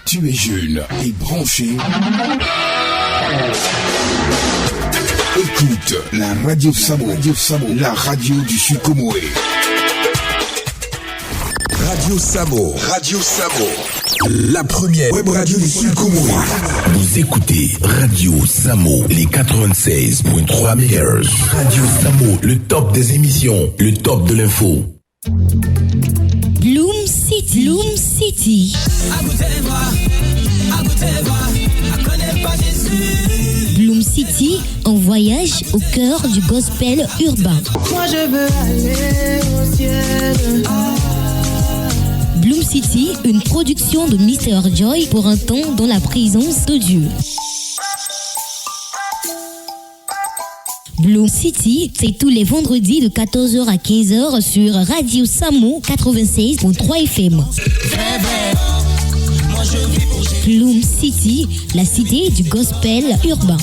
Tu es jeune et branché. Écoute la Radio Samo, la radio du Sukomoé. Radio Samo, la première web radio du Sukomoé. Vous écoutez Radio Samo, les 96.3 MHz. Radio Samo, le top des émissions, le top de l'info. Bloom City. Bloom City, en voyage au cœur du gospel urbain. Moi je veux aller au ciel. Bloom City, une production de Mr. Joy pour un temps dans la présence de Dieu. Bloom City, c'est tous les vendredis de 14h à 15h sur Radio Samo 96.3 FM. Bloom City, la cité du gospel urbain.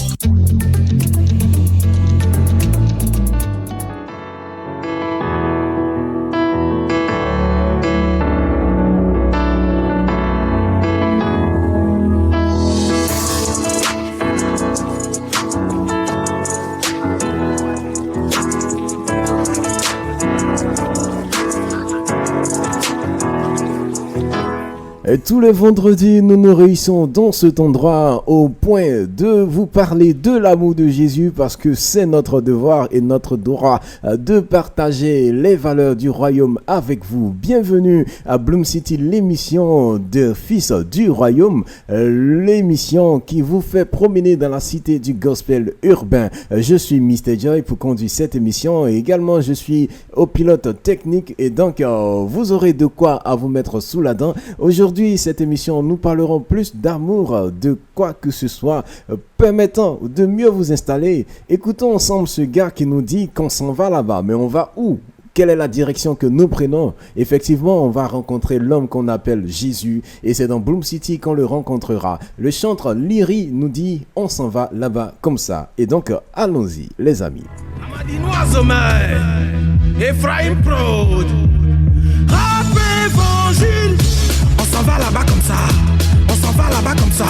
Et tous les vendredis, nous nous réunissons dans cet endroit au point de vous parler de l'amour de Jésus parce que c'est notre devoir et notre droit de partager les valeurs du royaume avec vous. Bienvenue à Bloom City, l'émission de Fils du Royaume, l'émission qui vous fait promener dans la cité du gospel urbain. Je suis Mr. Joy pour conduire cette émission et également je suis au pilote technique et donc vous aurez de quoi à vous mettre sous la dent. Aujourd'hui, cette émission, nous parlerons plus d'amour, de quoi que ce soit, permettant de mieux vous installer. Écoutons ensemble ce gars qui nous dit qu'on s'en va là-bas, mais on va où ? Quelle est la direction que nous prenons ? Effectivement, on va rencontrer l'homme qu'on appelle Jésus et c'est dans Bloom City qu'on le rencontrera. Le chanteur Lyri nous dit on s'en va là-bas comme ça. Et donc, allons-y les amis. Ephraim Prod, rap évangile. On s'en va là-bas comme ça. On s'en va là-bas comme ça.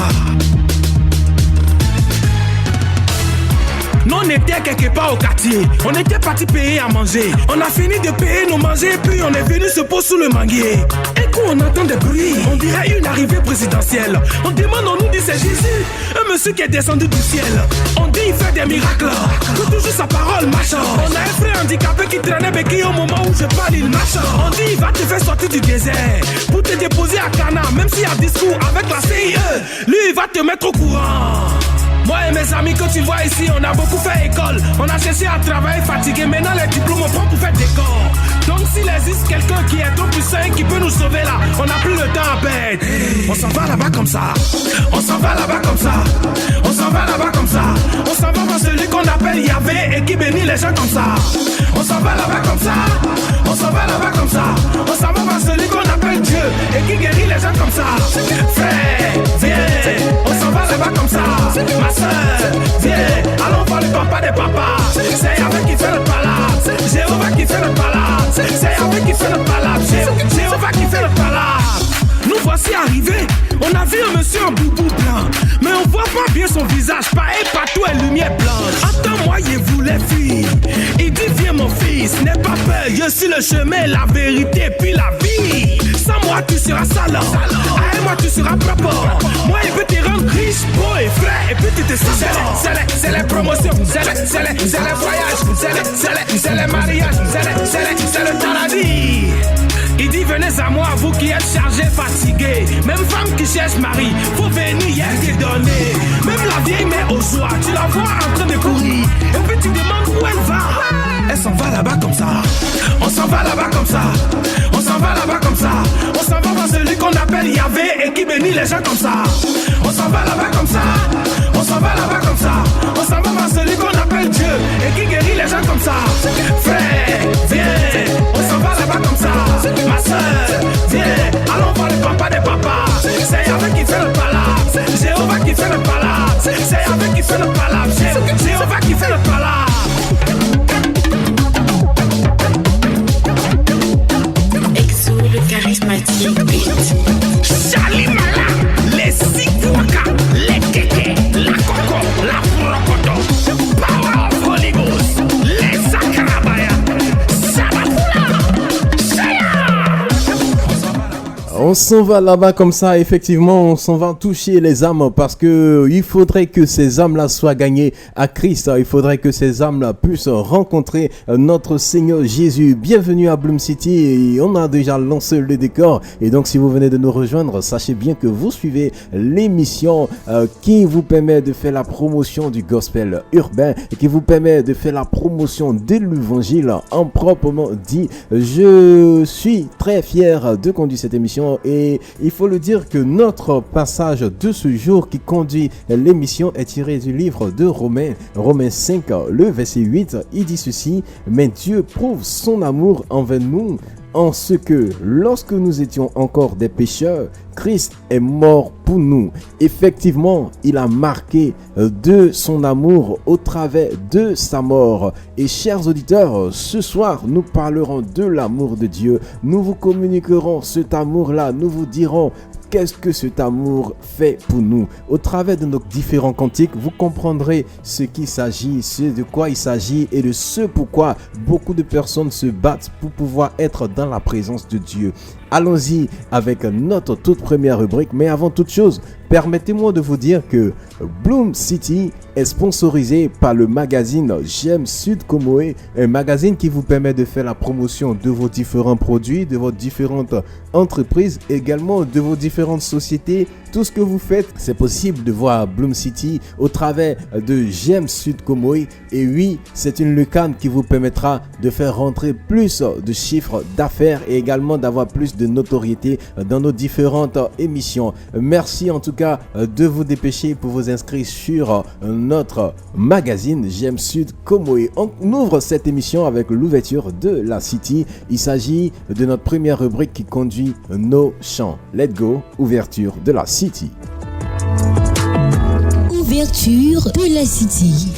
Nous on était quelque part au quartier. On était parti payer à manger. On a fini de payer nos manger. Puis on est venu se poser sous le manguier. Et quand on entend des bruits, on dirait une arrivée présidentielle. On demande, on nous dit c'est Jésus, un monsieur qui est descendu du ciel. On dit il fait des miracles, que toujours sa parole marche. On a un frère handicapé qui traînait béquille au moment où je parle, il marche. On dit il va te faire sortir du désert pour te déposer à Cana. Même s'il y a discours avec la CIE, lui il va te mettre au courant. Moi et mes amis, quand tu vois ici, on a beaucoup fait école. On a cherché à travailler fatigué. Maintenant les diplômes on prend pour faire des corps. Donc s'il existe quelqu'un qui est trop puissant, qui peut nous sauver là, on n'a plus le temps à perdre. On s'en va là-bas comme ça. On s'en va là-bas comme ça. On s'en va là-bas comme ça. On s'en va vers celui qu'on appelle Yahvé et qui bénit les gens comme ça. On s'en va là-bas comme ça. On s'en va là-bas comme ça. On s'en va vers celui qu'on appelle Dieu et qui guérit les gens comme ça. Frère, viens. On s'en va là-bas comme ça. Ma soeur, viens. Allons voir le papa des papas. C'est Yahvé qui fait le palabre. Jéhovah qui fait le palabre. C'est Yahvé qui fait le palabre. Jéhovah qui fait le palabre. Nous voici arrivés. On a vu un monsieur en boubou blanc, mais on voit pas bien son visage. Pas et partout est lumière blanche. Attends-moi, il voulait fuir. Il dit viens mon fils, n'aie pas peur. Je suis le chemin, la vérité puis la vie. Sans moi tu seras salon. Avec moi tu seras propre. Moi il peut te rendre riche, beau et frais. Et puis tu te sens c'est les promotions, c'est les voyages, c'est les mariages, c'est le paradis. Il dit venez à moi, vous qui êtes chargés, fatigués. Même femme qui cherche mari, faut venir, y a qui donner. Même la vieille mère au soir, tu la vois en train de courir. Et puis tu demandes où elle va. Elle s'en va là-bas comme ça. On s'en va là-bas comme ça. On s'en va là-bas comme ça. On s'en va vers celui qu'on appelle Yahvé et qui bénit les gens comme ça. On s'en va là-bas comme ça. On s'en va là-bas comme ça. On s'en va vers celui qu'on appelle Dieu et qui guérit les gens comme ça. Frère, viens. On s'en va là-bas comme ça. Ma soeur, viens. Allons voir le papa des papas. C'est Yahvé qui fait le palabre. Jéhovah qui fait le palabre. C'est Yahvé qui fait le palabre. Jéhovah qui fait le palabre. Exo le charismatique. Chalimala, les Sikwaka, les kékés, la coco, la prokoto, power of Holy Ghost, les sakrabaya, Sabafula, On s'en va là-bas comme ça, effectivement, on s'en va toucher les âmes parce que il faudrait que ces âmes-là soient gagnées à Christ. Il faudrait que ces âmes-là puissent rencontrer notre Seigneur Jésus. Bienvenue à Bloom City et on a déjà lancé le décor. Et donc, si vous venez de nous rejoindre, sachez bien que vous suivez l'émission qui vous permet de faire la promotion du gospel urbain et qui vous permet de faire la promotion de l'évangile en proprement dit. Je suis très fier de conduire cette émission. Et il faut le dire que notre passage de ce jour qui conduit l'émission est tiré du livre de Romains 5, le verset 8. Il dit ceci: mais Dieu prouve son amour envers nous en ce que, lorsque nous étions encore des pécheurs, Christ est mort pour nous. Effectivement, il a marqué de son amour au travers de sa mort. Et chers auditeurs, ce soir, nous parlerons de l'amour de Dieu. Nous vous communiquerons cet amour-là. Nous vous dirons qu'est-ce que cet amour fait pour nous. Au travers de nos différents cantiques, vous comprendrez ce qu'il s'agit, ce de quoi il s'agit et de ce pourquoi beaucoup de personnes se battent pour pouvoir être dans la présence de Dieu. Allons-y avec notre toute première rubrique, mais avant toute chose, permettez-moi de vous dire que Bloom City est sponsorisé par le magazine J'aime Sud Comoé, un magazine qui vous permet de faire la promotion de vos différents produits, de vos différentes entreprises, également de vos différentes sociétés. Tout ce que vous faites, c'est possible de voir Bloom City au travers de J'aime Sud Comoé. Et oui, c'est une lucarne qui vous permettra de faire rentrer plus de chiffres d'affaires et également d'avoir plus de notoriété dans nos différentes émissions. Merci en tout cas de vous dépêcher pour vous inscrire sur notre magazine J'aime Sud Comoé. On ouvre cette émission avec l'ouverture de la City. Il s'agit de notre première rubrique qui conduit nos chants. Let's go, ouverture de la City. Ouverture de la City.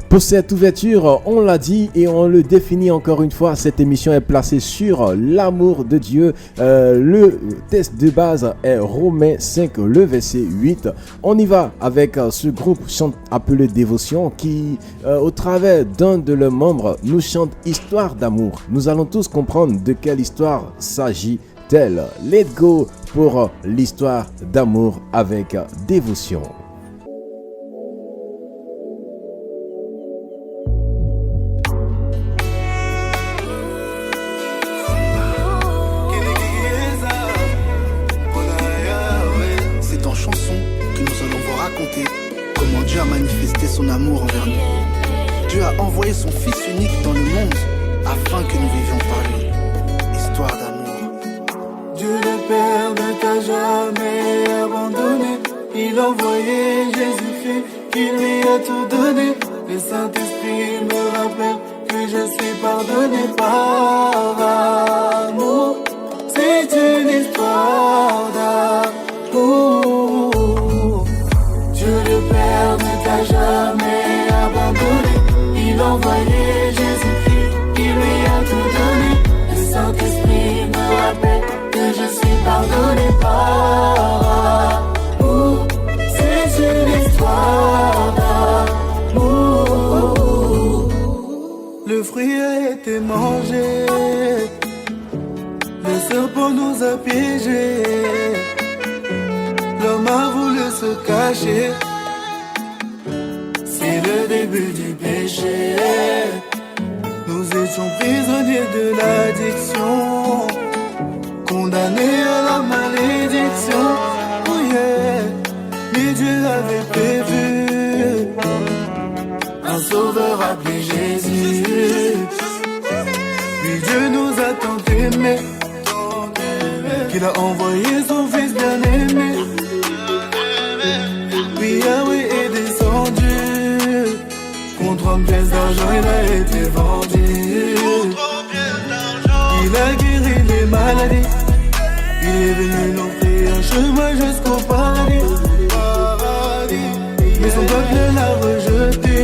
Pour cette ouverture, on l'a dit et on le définit encore une fois, cette émission est placée sur l'amour de Dieu. Le texte de base est Romains 5, le verset 8. On y va avec ce groupe chante appelé Dévotion qui, au travers d'un de leurs membres, nous chante Histoire d'amour. Nous allons tous comprendre de quelle histoire s'agit-elle. Let's go pour l'histoire d'amour avec Dévotion. Comment Dieu a manifesté son amour envers nous. Dieu a envoyé son Fils unique dans le monde afin que nous vivions par lui. Histoire d'amour. Dieu le Père ne t'a jamais abandonné. Il a envoyé Jésus-Christ qui lui a tout donné. Le Saint-Esprit me rappelle que je suis pardonné par amour. C'est une histoire d'amour. Dieu le Père ne t'a jamais abandonné. Il a envoyé Jésus-Christ qui lui a tout donné. Le Saint-Esprit me rappelle que je suis pardonné par amour. C'est une histoire d'amour. Le fruit a été mangé, le serpent nous a piégés. L'homme a voulu se cacher. C'est le début du péché. Nous étions prisonniers de l'addiction, condamnés à la malédiction. Oh yeah. Mais Dieu avait prévu un sauveur appelé Jésus. Puis Dieu nous a tant aimés qu'il a envoyé son Fils bien-aimé. Puis Yahweh est descendu, contre une pièce d'argent il a été vendu. Il a guéri les maladies, il est venu nous offrir un chemin jusqu'au paradis. Mais son peuple l'a rejeté,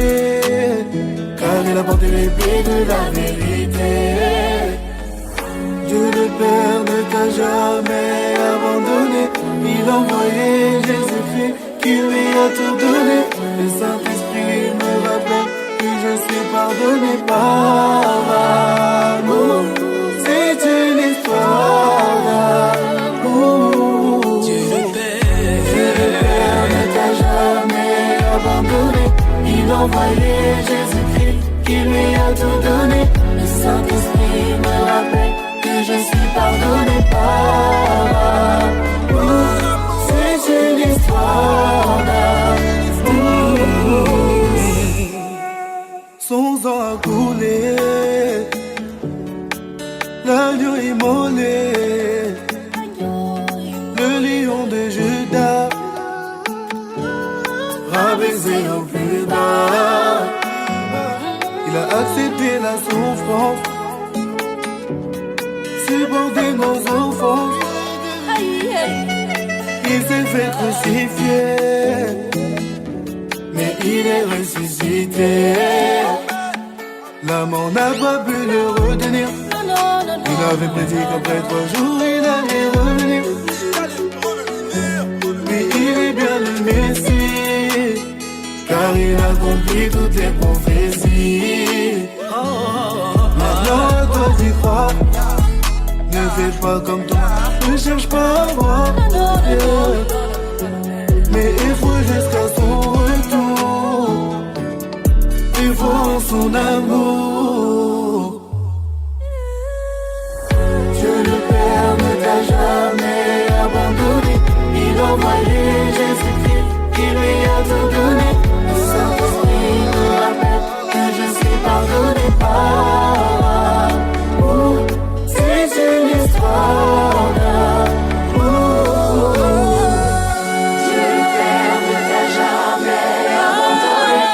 car il a porté l'épée de la vérité. Dieu le Père ne t'a jamais abandonné. Il a envoyé Jésus-Christ qui lui a tout donné. Le Saint-Esprit me rappelle que je suis pardonné par amour. C'est une histoire d'amour. Dieu le Père ne t'a jamais abandonné. Il a envoyé Jésus-Christ qui lui a tout donné. Le Saint-Esprit me rappelle que je suis pardonné par amour. C'est une histoire d'amour. Son sang a coulé, l'agneau immolé, le lion de Juda, rabaissé au plus bas. Il a accepté la souffrance, supporté nos offenses. Il s'est fait crucifier, mais il est ressuscité. La mort n'a pas pu le retenir. Il avait prédit qu'après 3 jours il allait revenir. Mais il est bien le Messie, car il a accompli toutes les prophéties. Maintenant à toi d'y croire. Ne fais pas comme toi, ne cherche pas à voir. Mais il faut jusqu'à son retour. Il faut son amour. Dieu le Père ne t'a jamais abandonné. Il a envoyé Jésus-Christ qui lui a tout donné. Le Saint-Esprit me rappelle que je suis pardonné par amour. C'est une histoire d'amour. Dieu le Père ne t'a jamais abandonné.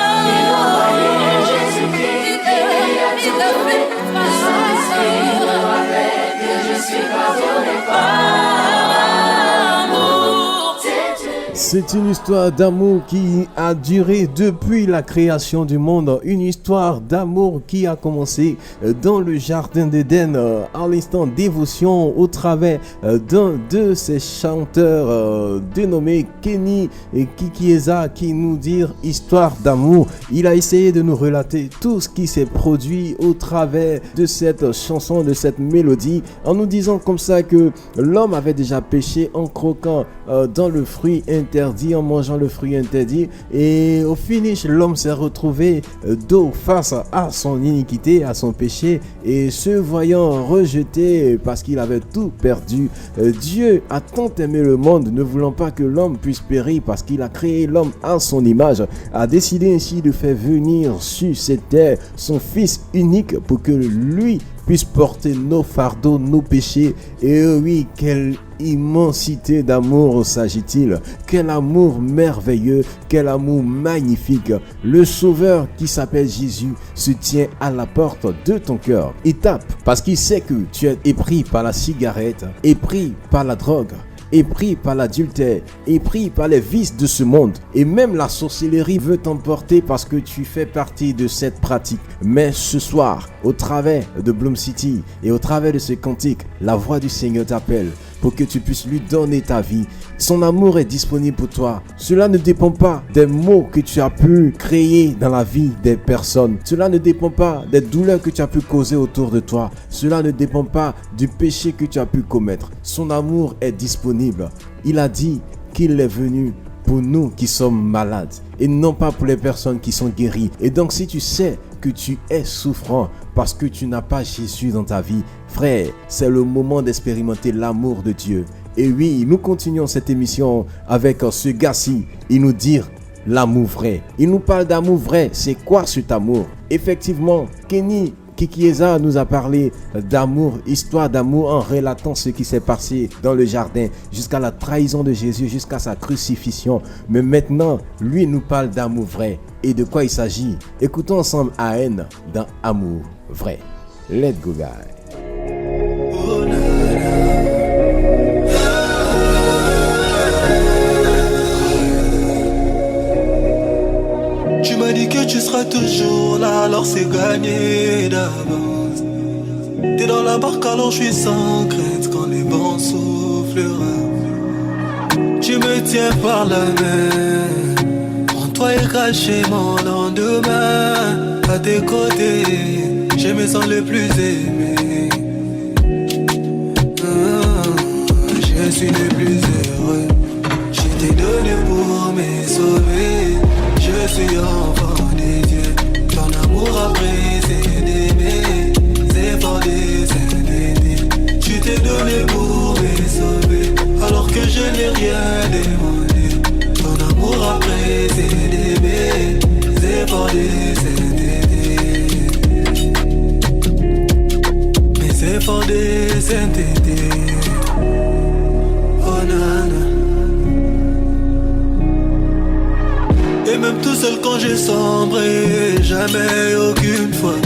Il a envoyé Jésus-Christ qui lui a tout donné. Le Saint-Esprit me rappelle que je suis pardonné par amour. C'est une histoire d'amour qui a duré depuis la création du monde. Une histoire d'amour qui a commencé dans le jardin d'Éden à l'instant dévotion au travers d'un de ces chanteurs dénommés Kenny et Kikieza qui nous dit histoire d'amour. Il a essayé de nous relater tout ce qui s'est produit au travers de cette chanson, de cette mélodie, en nous disant comme ça que l'homme avait déjà péché en croquant dans le fruit interdit, en mangeant le fruit interdit, et au finish l'homme s'est retrouvé dos face à son iniquité, à son péché, et se voyant rejeté parce qu'il avait tout perdu. Dieu a tant aimé le monde, ne voulant pas que l'homme puisse périr parce qu'il a créé l'homme à son image, a décidé ainsi de faire venir sur cette terre son fils unique pour que lui puisse porter nos fardeaux, nos péchés. Et oui, quelle immensité d'amour s'agit-il, quel amour merveilleux, quel amour magnifique. Le Sauveur qui s'appelle Jésus se tient à la porte de ton cœur. Il tape parce qu'il sait que tu es épris par la cigarette, épris par la drogue, épris par l'adultère, épris par les vices de ce monde. Et même la sorcellerie veut t'emporter parce que tu fais partie de cette pratique. Mais ce soir, au travers de Bloom City et au travers de ce cantique, la voix du Seigneur t'appelle pour que tu puisses lui donner ta vie. Son amour est disponible pour toi. Cela ne dépend pas des maux que tu as pu créer dans la vie des personnes. Cela ne dépend pas des douleurs que tu as pu causer autour de toi. Cela ne dépend pas du péché que tu as pu commettre. Son amour est disponible. Il a dit qu'il est venu pour nous qui sommes malades et non pas pour les personnes qui sont guéries. Et donc si tu sais que tu es souffrant parce que tu n'as pas Jésus dans ta vie, frère, c'est le moment d'expérimenter l'amour de Dieu. Et oui, nous continuons cette émission avec ce gars-ci. Il nous dit l'amour vrai. Il nous parle d'amour vrai. C'est quoi cet amour? Effectivement, Kenny Kikieza nous a parlé d'amour, histoire d'amour en relatant ce qui s'est passé dans le jardin jusqu'à la trahison de Jésus, jusqu'à sa crucifixion. Mais maintenant, lui nous parle d'amour vrai. Et de quoi il s'agit? Écoutons ensemble AN dans Amour vrai. Let's go, guys. Tu m'as dit que tu seras toujours là, alors c'est gagné d'avance. T'es dans la barque alors je suis sans crainte quand les vents souffleront. Tu me tiens par la main. En toi est caché mon lendemain. À tes côtés, je me sens le plus aimé. Je suis le plus heureux. Je t'ai donné pour me sauver. Je suis enfant de Dieu. Ton amour a précédé mes efforts décédés. Tu t'es donné pour me sauver, alors que je n'ai rien demandé. Ton amour a précédé mes efforts décédés. Mes efforts décédés. Oh nana. Et même tout seul quand j'ai sombré, jamais aucune fois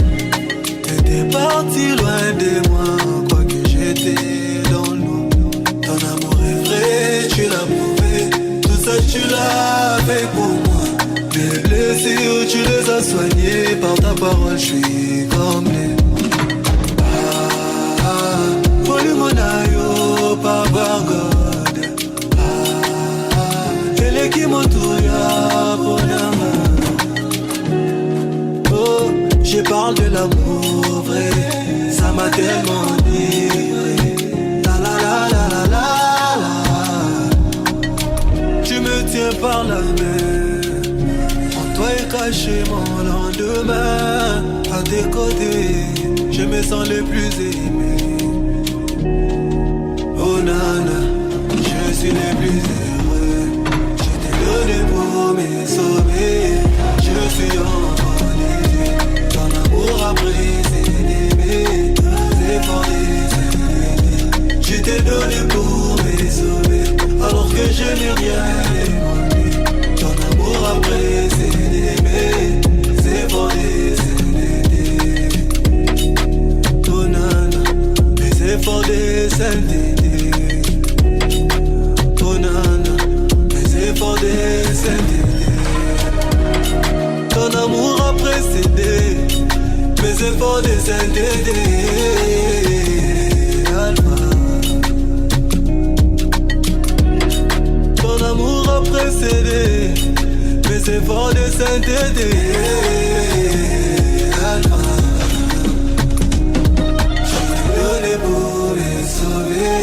t'étais parti loin de moi, quoique j'étais dans l'eau. Ton amour est vrai, tu l'as prouvé, tout ça tu l'as fait pour moi. Mes blessures tu les as soignées, par ta parole je suis comblé. Polimonayo, Papa God. Elle qui m'entouille pour oh, je parle de l'amour vrai, ça m'a tellement livré. La la la la la la la. Tu me tiens par la main. En toi est caché mon lendemain. À tes côtés, je me sens le plus aimé. Oh nana, je suis le plus aimé. Donné pour me sauver, je suis enfant de Dieu. Ton amour a précédé mes efforts décédés. Je t'ai donné pour me sauver, alors que je n'ai rien demandé. Ton amour a précédé mes efforts décédés. Oh nana, mes efforts décédés. Oh nana, efforts décédés. Ton amour a précédé mes efforts décédés. Alpha. Ton amour a précédé mes efforts décédés. Alpha. Je t'ai donné pour me sauver,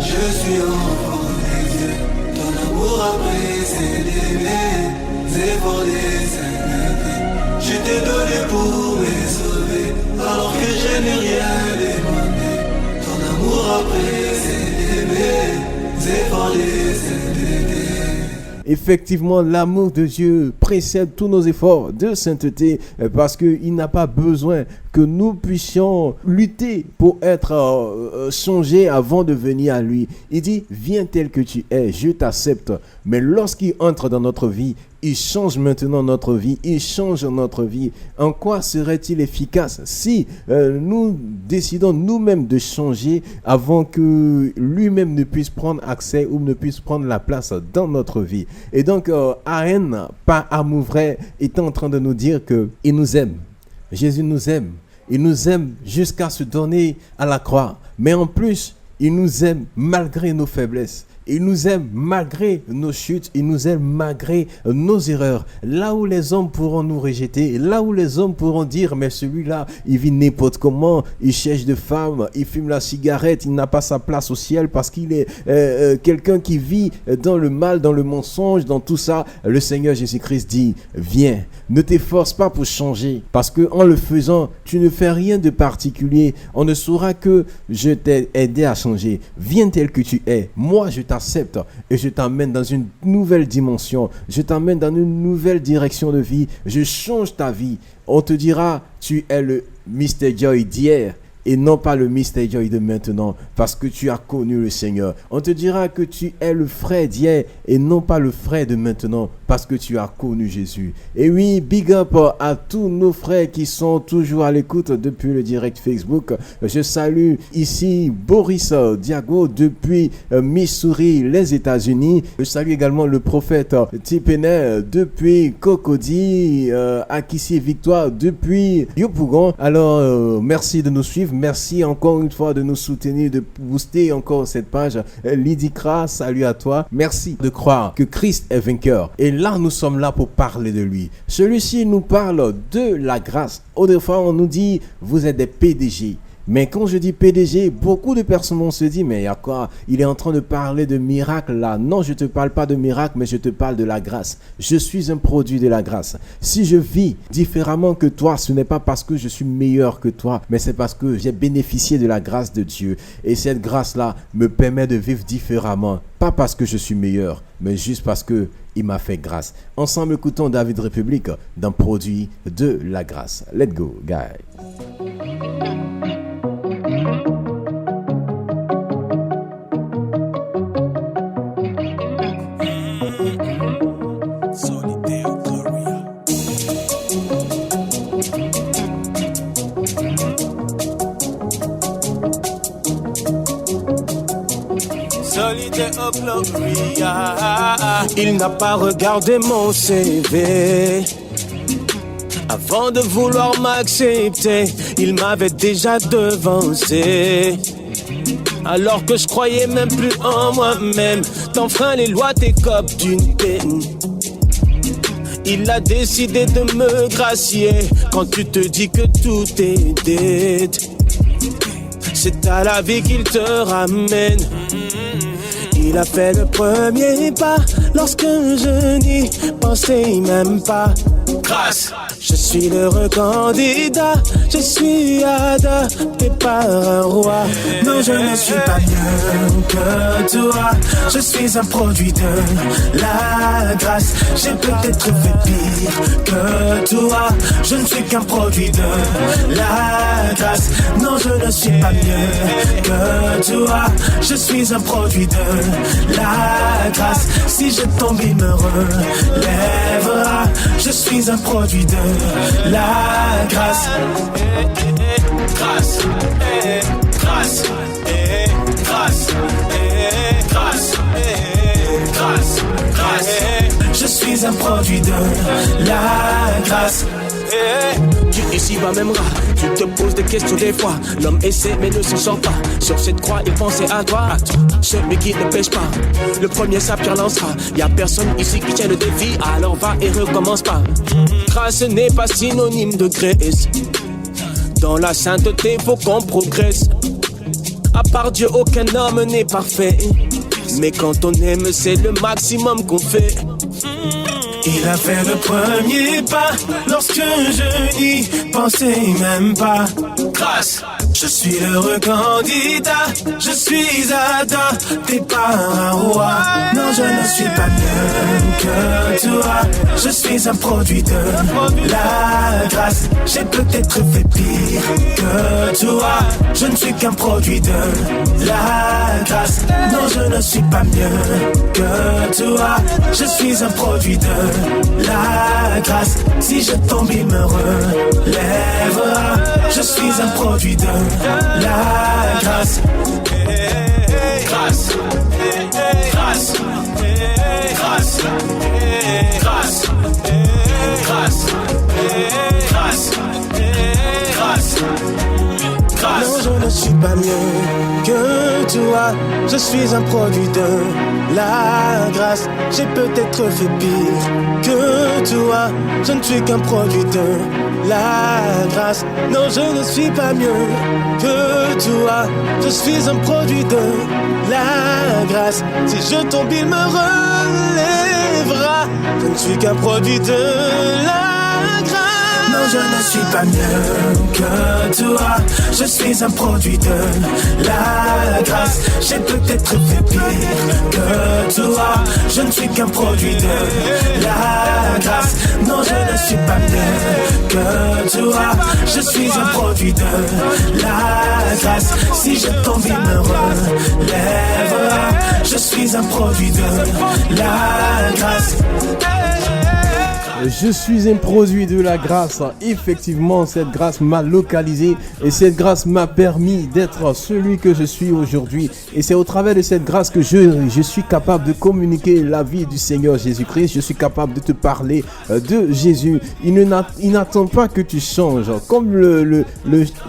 je suis enfant de Dieu. Ton amour a précédé mes efforts décédés. Je t'ai donné pour me sauver, alors que je n'ai rien demandé. Ton amour a précédé mes efforts décédés. Effectivement, l'amour de Dieu précède tous nos efforts de sainteté parce qu'il n'a pas besoin que nous puissions lutter pour être changés avant de venir à lui. Il dit, viens tel que tu es, je t'accepte. Mais lorsqu'il entre dans notre vie, il change maintenant notre vie, il change notre vie. En quoi serait-il efficace si nous décidons nous-mêmes de changer avant que lui-même ne puisse prendre accès ou ne puisse prendre la place dans notre vie? Et donc, Aaron, par amour vrai, est en train de nous dire qu'il nous aime. Jésus nous aime. Il nous aime jusqu'à se donner à la croix. Mais en plus, il nous aime malgré nos faiblesses. Il nous aime malgré nos chutes, il nous aime malgré nos erreurs. Là où les hommes pourront nous rejeter, là où les hommes pourront dire, mais celui-là, il vit n'importe comment, il cherche de femmes, il fume la cigarette, il n'a pas sa place au ciel parce qu'il est quelqu'un qui vit dans le mal, dans le mensonge, dans tout ça. Le Seigneur Jésus-Christ dit, viens, ne t'efforce pas pour changer parce qu'en le faisant, tu ne fais rien de particulier. On ne saura que je t'ai aidé à changer. Viens tel que tu es. Moi, je t'accepte et je t'emmène dans une nouvelle dimension. Je t'emmène dans une nouvelle direction de vie. Je change ta vie. On te dira, tu es le Mr. Joy d'hier et non pas le Mr. Joy de maintenant parce que tu as connu le Seigneur. On te dira que tu es le frère d'hier et non pas le frère de maintenant parce que tu as connu Jésus. Et oui, big up à tous nos frères qui sont toujours à l'écoute depuis le direct Facebook. Je salue ici Boris Diago depuis Missouri, les États-Unis. Je salue également le prophète Tipenet depuis Cocody, Akissi Victoire depuis Yopougon. Alors, merci de nous suivre. Merci encore une fois de nous soutenir, de booster encore cette page. Lidikra, salut à toi. Merci de croire que Christ est vainqueur. Et là, nous sommes là pour parler de lui. Celui-ci nous parle de la grâce. Autrefois, on nous dit, vous êtes des PDG. Mais quand je dis PDG, beaucoup de personnes vont se dire, mais il y a quoi? Il est en train de parler de miracle là. Non, je ne te parle pas de miracle, mais je te parle de la grâce. Je suis un produit de la grâce. Si je vis différemment que toi, ce n'est pas parce que je suis meilleur que toi, mais c'est parce que j'ai bénéficié de la grâce de Dieu. Et cette grâce-là me permet de vivre différemment. Pas parce que je suis meilleur, mais juste parce que il m'a fait grâce. Ensemble, écoutons David République d'un produit de la grâce. Let's go, guys. Il n'a pas regardé mon CV avant de vouloir m'accepter. Il m'avait déjà devancé, alors que je croyais même plus en moi-même. T'enfreins les lois, t'écopes d'une peine. Il a décidé de me gracier quand tu te dis que tout est dead. C'est à la vie qu'il te ramène. Il a fait le premier pas lorsque je n'y pensais même pas. Grâce, je suis l'heureux candidat, je suis adopté par un roi. Non, je ne suis pas mieux que toi, je suis un produit de la grâce. J'ai peut-être fait pire que toi, je ne suis qu'un produit de la grâce. Non, je ne suis pas mieux que toi, je suis un produit de la grâce. Si je tombe, il me relèvera, je suis un produit de la grâce. Grâce, grâce, grâce, grâce, grâce, grâce. Je suis un produit de la grâce. Dieu ici va même rat. Tu te poses des questions des fois. L'homme essaie mais ne s'en sort pas. Sur cette croix il pensait à toi. Celui qui ne pêche pas, le premier sapien lancera. Y'a personne ici qui tient le défi, alors va et recommence pas. Grâce n'est pas synonyme de graisse. Dans la sainteté faut qu'on progresse. À part Dieu aucun homme n'est parfait, mais quand on aime c'est le maximum qu'on fait. Il a fait le premier pas lorsque je n'y pensais même pas. Grâce, je suis l'heureux candidat, je suis adopté par un roi. Non, je ne suis pas mieux que toi, je suis un produit de la grâce. J'ai peut-être fait pire que toi, je ne suis qu'un produit de la grâce. Non, je ne suis pas mieux que toi, je suis un produit de la grâce. Si je tombe, il me relèvera, je suis un produit de la grâce. Grâce, grâce, grâce, grâce, grâce, grâce, grâce. Non, je ne suis pas mieux que toi, je suis un produit de la grâce. J'ai peut-être fait pire que toi, je ne suis qu'un produit de la grâce. Non, je ne suis pas mieux que toi, je suis un produit de la grâce. Si je tombe, il me relèvera, je ne suis qu'un produit de la grâce. Non, je ne suis pas mieux que toi, je suis un produit de la grâce. J'ai peut-être fait pire que toi, je ne suis qu'un produit de la grâce. Non, je ne suis pas mieux que toi, je suis un produit de la grâce. Si je tombe, il me relèvera, je suis un produit de la grâce. Je suis un produit de la grâce. Effectivement, cette grâce m'a localisé et cette grâce m'a permis d'être celui que je suis aujourd'hui. Et c'est au travers de cette grâce que je suis capable de communiquer la vie du Seigneur Jésus-Christ. Je suis capable de te parler de Jésus. Il n'attend pas que tu changes. Comme le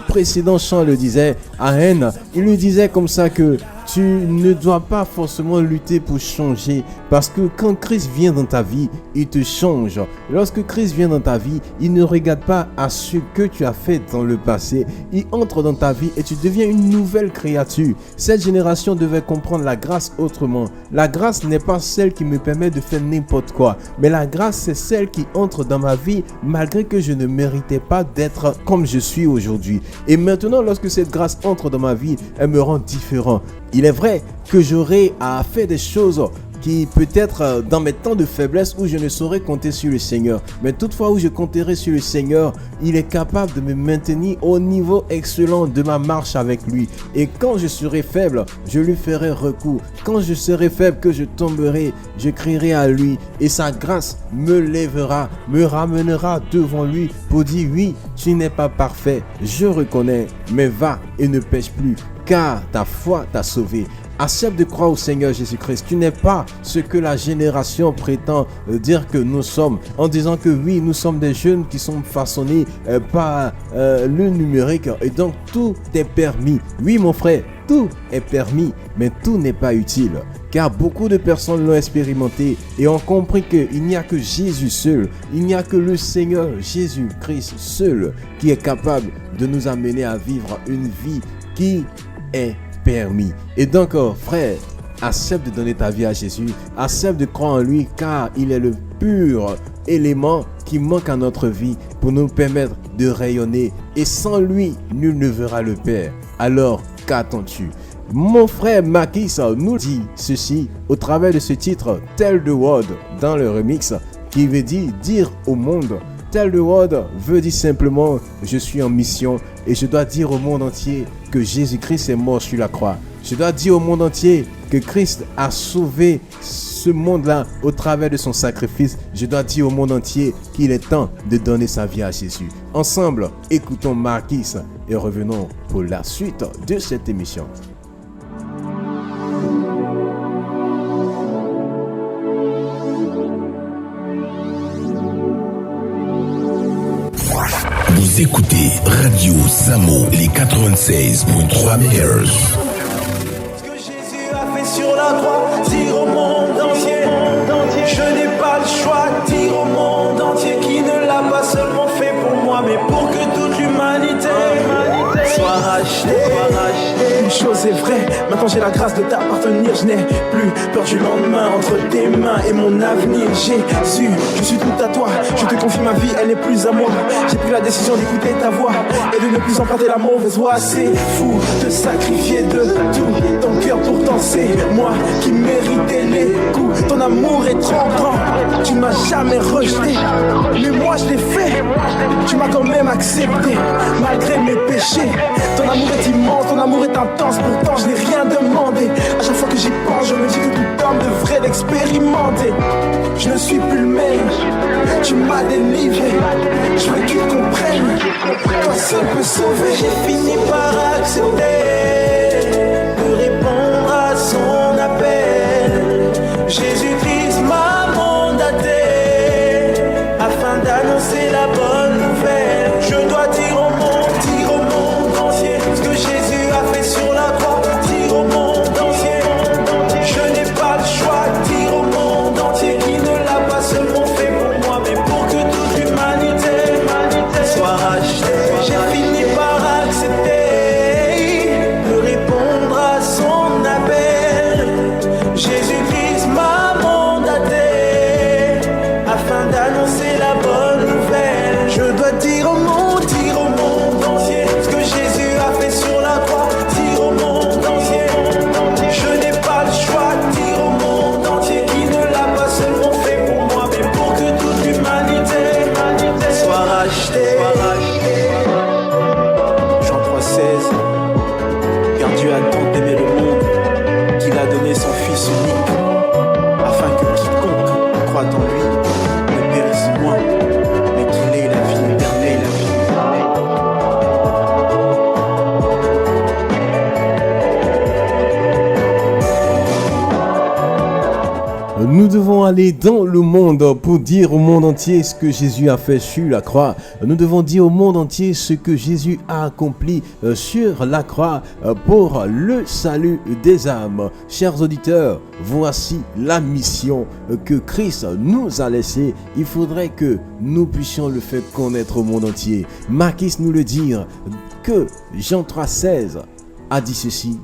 précédent chant le disait à Haine, il lui disait comme ça que tu ne dois pas forcément lutter pour changer, parce que quand Christ vient dans ta vie, il te change. Lorsque Christ vient dans ta vie, il ne regarde pas à ce que tu as fait dans le passé. Il entre dans ta vie et tu deviens une nouvelle créature. Cette génération devait comprendre la grâce autrement. La grâce n'est pas celle qui me permet de faire n'importe quoi, mais la grâce, c'est celle qui entre dans ma vie malgré que je ne méritais pas d'être comme je suis aujourd'hui. Et maintenant, lorsque cette grâce entre dans ma vie, elle me rend différent. Il est vrai que j'aurai à faire des choses qui peut-être dans mes temps de faiblesse où je ne saurais compter sur le Seigneur. Mais toutefois où je compterai sur le Seigneur, il est capable de me maintenir au niveau excellent de ma marche avec lui. Et quand je serai faible, je lui ferai recours. Quand je serai faible, que je tomberai, je crierai à lui. Et sa grâce me lèvera, me ramènera devant lui pour dire oui, tu n'es pas parfait, je reconnais, mais va et ne pêche plus, car ta foi t'a sauvé. Accepte de croire au Seigneur Jésus-Christ. Tu n'es pas ce que la génération prétend dire que nous sommes, en disant que oui, nous sommes des jeunes qui sont façonnés par le numérique et donc tout est permis. Oui mon frère, tout est permis, mais tout n'est pas utile. Car beaucoup de personnes l'ont expérimenté et ont compris qu'il n'y a que Jésus seul, il n'y a que le Seigneur Jésus-Christ seul qui est capable de nous amener à vivre une vie qui est permis. Et donc, frère, accepte de donner ta vie à Jésus, accepte de croire en lui, car il est le pur élément qui manque à notre vie pour nous permettre de rayonner. Et sans lui, nul ne verra le Père. Alors, qu'attends-tu? Mon frère Makis nous dit ceci au travers de ce titre Tell the World dans le remix, qui veut dire au monde. Tell the world veut dire simplement je suis en mission et je dois dire au monde entier que Jésus-Christ est mort sur la croix. Je dois dire au monde entier que Christ a sauvé ce monde-là au travers de son sacrifice. Je dois dire au monde entier qu'il est temps de donner sa vie à Jésus. Ensemble, écoutons Marquis et revenons pour la suite de cette émission. Vous écoutez Radio Samo, les 96.3 MHz. Ce que Jésus a fait sur la croix, dire au monde entier. Je n'ai pas le choix, dire au monde entier qui ne l'a pas seulement fait pour moi, mais pour que toute l'humanité soit rachetée. Une chose est vraie, maintenant j'ai la grâce de t'appartenir. Je n'ai plus peur du lendemain, entre tes mains et mon avenir. Jésus, je suis tout à toi, je te confie ma vie, elle n'est plus à moi. J'ai pris la décision d'écouter ta voix et de ne plus emprunter la mauvaise voie. C'est fou de sacrifier de tout ton cœur, pourtant c'est moi qui méritais les coups. Ton amour est trop grand, tu m'as jamais rejeté, mais moi je l'ai fait. Tu m'as quand même accepté, malgré mes péchés. Ton amour est immense, ton amour est intense, pourtant je n'ai rien demandé. À chaque fois que j'y pense, je me dis que tout homme devrait l'expérimenter. Je ne suis plus le même, tu m'as délivré. Je veux qu'ils comprennent, toi seul peux sauver. J'ai fini par accepter de répondre à son appel. Jésus-Christ m'a mandaté afin d'annoncer la bonne nouvelle. Je dois dire au monde entier ce que Jésus a fait sur la croix. Dire au monde entier, je n'ai pas le choix. Dire au monde entier qui ne l'a pas seulement fait pour moi, mais pour que toute l'humanité soit rachetée. J'ai fini par accepter de répondre Nous devons aller dans le monde pour dire au monde entier ce que Jésus a fait sur la croix. Nous devons dire au monde entier ce que Jésus a accompli sur la croix pour le salut des âmes. Chers auditeurs, voici la mission que Christ nous a laissée. Il faudrait que nous puissions le faire connaître au monde entier. Marquis nous le dit que Jean 3,16 a dit ceci.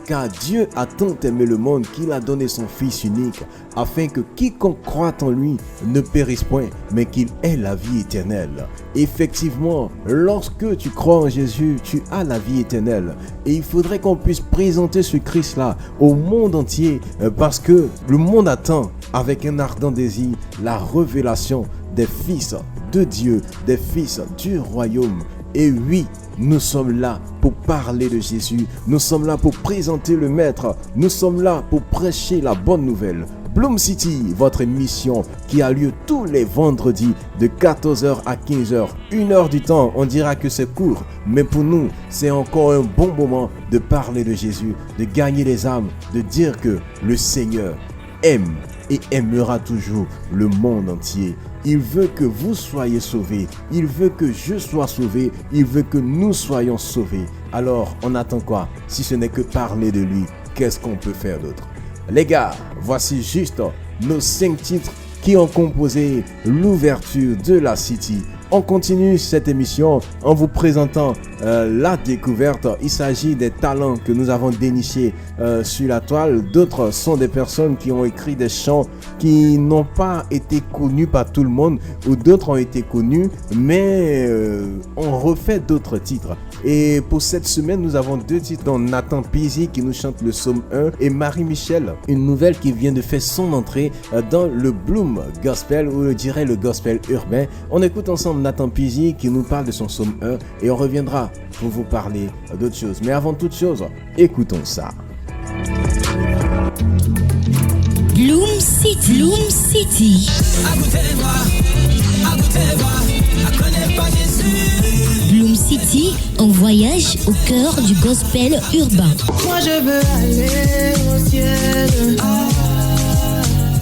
Car Dieu a tant aimé le monde qu'il a donné son Fils unique, afin que quiconque croit en lui ne périsse point, mais qu'il ait la vie éternelle. Effectivement, lorsque tu crois en Jésus, tu as la vie éternelle. Et il faudrait qu'on puisse présenter ce Christ-là au monde entier, parce que le monde attend avec un ardent désir la révélation des fils de Dieu, des fils du royaume. Et oui, nous sommes là pour parler de Jésus. Nous sommes là pour présenter le Maître. Nous sommes là pour prêcher la bonne nouvelle. Bloom City, votre émission qui a lieu tous les vendredis de 14h à 15h. 1 heure du temps, on dira que c'est court. Mais pour nous, c'est encore un bon moment de parler de Jésus, de gagner les âmes, de dire que le Seigneur aime et aimera toujours le monde entier. Il veut que vous soyez sauvés. Il veut que je sois sauvé. Il veut que nous soyons sauvés. Alors, on attend quoi? Si ce n'est que parler de lui, qu'est-ce qu'on peut faire d'autre? Les gars, voici juste nos 5 titres qui ont composé l'ouverture de la City. On continue cette émission en vous présentant la découverte. Il s'agit des talents que nous avons dénichés sur la toile. D'autres sont des personnes qui ont écrit des chants qui n'ont pas été connus par tout le monde, ou d'autres ont été connus, mais on refait d'autres titres. Et pour cette semaine, nous avons 2 titres, dont Nathan Pizzi qui nous chante le psaume 1 et Marie-Michel, une nouvelle qui vient de faire son entrée dans le Bloom Gospel, ou je dirais le Gospel urbain. On écoute ensemble Nathan Pizzi qui nous parle de son psaume 1 et on reviendra pour vous parler d'autres choses. Mais avant toute chose, écoutons ça. Bloom City. Bloom City. Bloom City, un voyage au cœur du gospel urbain. Moi je veux aller au ciel.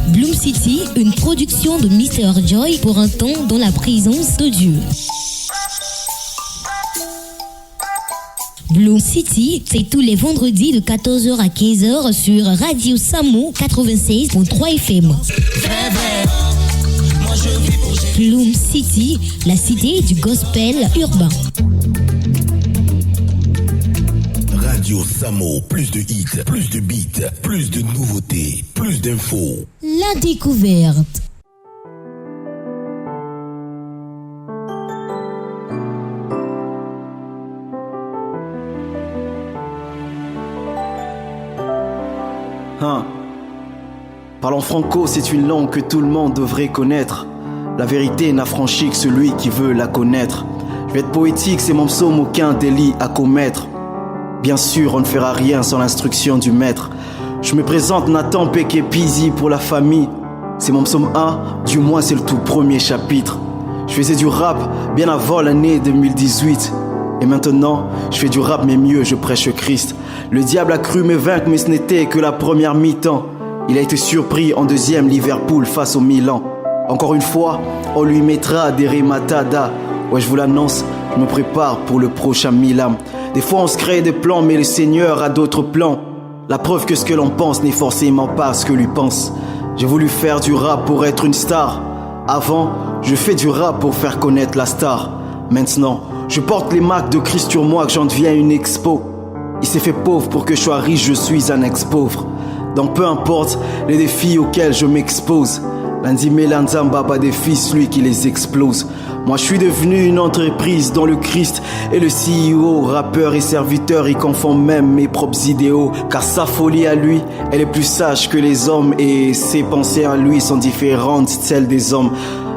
Bloom City, une production de Mr. Joy pour un temps dans la présence de Dieu. Bloom City, c'est tous les vendredis de 14h à 15h sur Radio Samo 96.3 FM. Bloom City, la cité du gospel urbain. Radio Samo, plus de hits, plus de beats, plus de nouveautés, plus d'infos. La découverte. Parlons franco, c'est une langue que tout le monde devrait connaître. La vérité n'a franchi que celui qui veut la connaître. Je vais être poétique, c'est mon psaume, aucun délit à commettre. Bien sûr, on ne fera rien sans l'instruction du maître. Je me présente Nathan Pizzi pour la famille. C'est mon psaume 1, du moins c'est le tout premier chapitre. Je faisais du rap bien avant l'année 2018. Et maintenant, je fais du rap mais mieux, je prêche Christ. Le diable a cru me vaincre mais ce n'était que la première mi-temps. Il a été surpris en deuxième Liverpool face au Milan. Encore une fois, on lui mettra des remontadas. Ouais, je vous l'annonce, je me prépare pour le prochain Milan. Des fois on se crée des plans mais le Seigneur a d'autres plans. La preuve que ce que l'on pense n'est forcément pas ce que lui pense. J'ai voulu faire du rap pour être une star. Avant, je fais du rap pour faire connaître la star. Maintenant, je porte les marques de Christ sur moi que j'en deviens une expo. Il s'est fait pauvre pour que je sois riche, je suis un ex-pauvre. Donc peu importe les défis auxquels je m'expose, lundi Melanzamba pas des fils, lui qui les explose. Moi je suis devenu une entreprise dont le Christ est le CEO. Rappeur et serviteur, il confond même mes propres idéaux. Car sa folie à lui, elle est plus sage que les hommes. Et ses pensées à lui sont différentes de celles des hommes.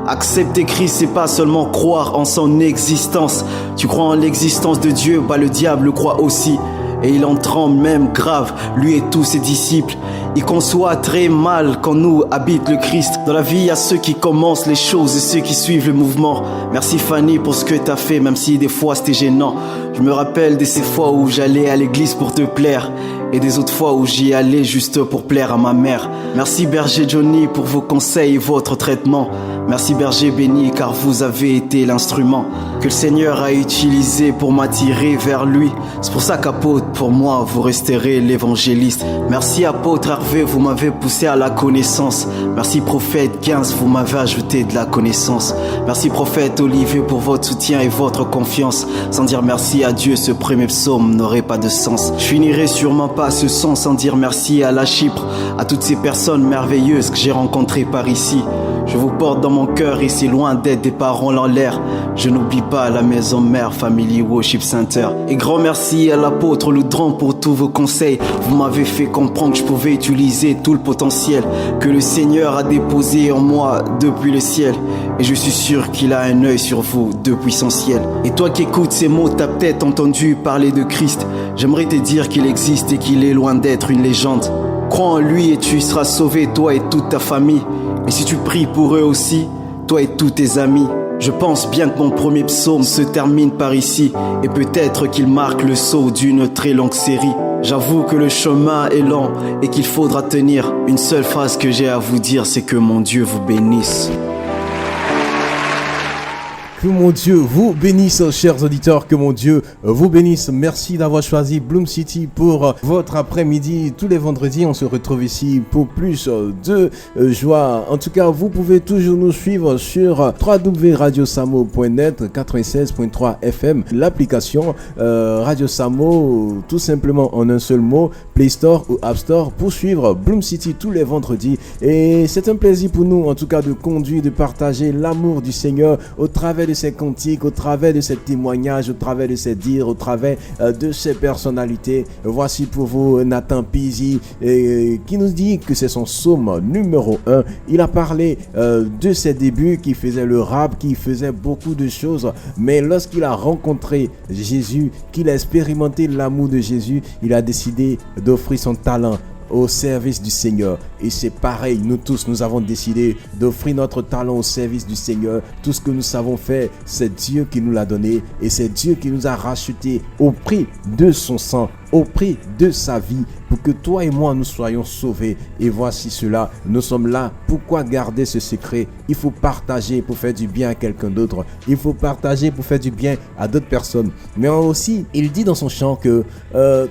Accepter Christ, c'est pas seulement croire en son existence. Tu crois en l'existence de Dieu, bah le diable croit aussi. Et il en tremble même grave, lui et tous ses disciples. Il conçoit très mal quand nous habite le Christ. Dans la vie, il y a ceux qui commencent les choses et ceux qui suivent le mouvement. Merci Fanny pour ce que t'as fait, même si des fois c'était gênant. Je me rappelle de ces fois où j'allais à l'église pour te plaire. et des autres fois où j'y allais juste pour plaire à ma mère. Merci berger Johnny pour vos conseils et votre traitement. Merci berger béni car vous avez été l'instrument que le Seigneur a utilisé pour m'attirer vers lui. C'est pour ça qu'apôtre, pour moi, vous resterez l'évangéliste. Merci apôtre Hervé, vous m'avez poussé à la connaissance. Merci prophète Gains, vous m'avez ajouté de la connaissance. Merci prophète Olivier pour votre soutien et votre confiance. Sans dire merci à Dieu, ce premier psaume n'aurait pas de sens. Je finirai sûrement pas ce son sans dire merci à la Chypre, à toutes ces personnes merveilleuses que j'ai rencontrées par ici. Je vous porte dans mon cœur et c'est loin d'être des paroles en l'air. Je n'oublie pas la maison mère Family Worship Center. Et grand merci à l'apôtre Loudran pour tous vos conseils. Vous m'avez fait comprendre que je pouvais utiliser tout le potentiel que le Seigneur a déposé en moi depuis le ciel. Et je suis sûr qu'il a un œil sur vous depuis son ciel. Et toi qui écoutes ces mots, t'as peut-être entendu parler de Christ. J'aimerais te dire qu'il existe et qu'il est loin d'être une légende. Crois en lui et tu seras sauvé, toi et toute ta famille. Et si tu pries pour eux aussi, toi et tous tes amis. Je pense bien que mon premier psaume se termine par ici, et peut-être qu'il marque le saut d'une très longue série. J'avoue que le chemin est lent et qu'il faudra tenir. Une seule phrase que j'ai à vous dire, c'est que mon Dieu vous bénisse. Que mon Dieu vous bénisse, chers auditeurs, que mon Dieu vous bénisse. Merci d'avoir choisi Bloom City pour votre après-midi. Tous les vendredis, on se retrouve ici pour plus de joie. En tout cas, vous pouvez toujours nous suivre sur www.radiosamo.net 96.3 FM, l'application Radio Samo, tout simplement en un seul mot, Play Store ou App Store, pour suivre Bloom City tous les vendredis. Et c'est un plaisir pour nous, en tout cas, de conduire, de partager l'amour du Seigneur au travers de ces cantiques, au travers de ces témoignages, au travers de ces dires, au travers de ces personnalités. Voici pour vous Nathan Pizzi qui nous dit que c'est son psaume numéro 1. Il a parlé de ses débuts, qui faisait le rap, qui faisait beaucoup de choses, mais lorsqu'il a rencontré Jésus, qu'il a expérimenté l'amour de Jésus, il a décidé d'offrir son talent au service du Seigneur. Et c'est pareil, nous tous, nous avons décidé d'offrir notre talent au service du Seigneur. Tout ce que nous savons faire, c'est Dieu qui nous l'a donné, et c'est Dieu qui nous a rachetés au prix de son sang, au prix de sa vie, pour que toi et moi nous soyons sauvés. Et voici cela, nous sommes là. Pourquoi garder ce secret? Il faut partager pour faire du bien à quelqu'un d'autre. Il faut partager pour faire du bien à d'autres personnes. Mais aussi, il dit dans son chant que